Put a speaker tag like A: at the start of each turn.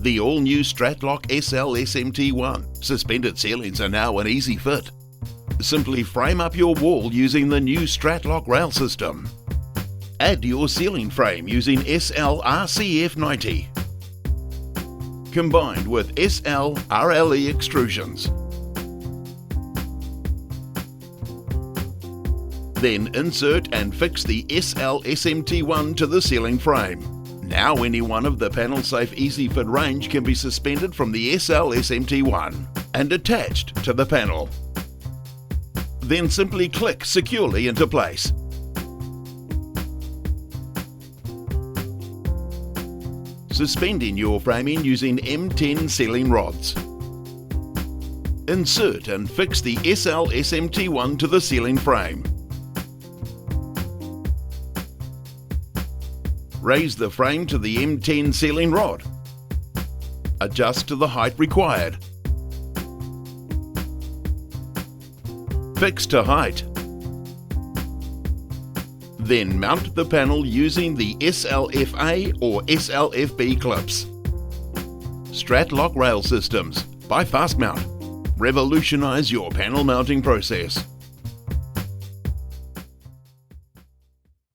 A: The all-new Stratlock SL-SMT1 suspended ceilings are now an easy fit. Simply frame up your wall using the new Stratlock rail system. Add your ceiling frame using SL-RCF90 combined with SL-RLE extrusions. Then insert and fix the SL-SMT1 to the ceiling frame. Now any one of the panel-safe EasyFit range can be suspended from the SL-SMT1 and attached to the panel. Then simply click securely into place. Suspending your framing using M10 ceiling rods. Insert and fix the SL-SMT1 to the ceiling frame. Raise the frame to the M10 ceiling rod. Adjust to the height required. Fix to height. Then mount the panel using the SLFA or SLFB clips. Stratlock Rail Systems by Fastmount. Revolutionize your panel mounting process.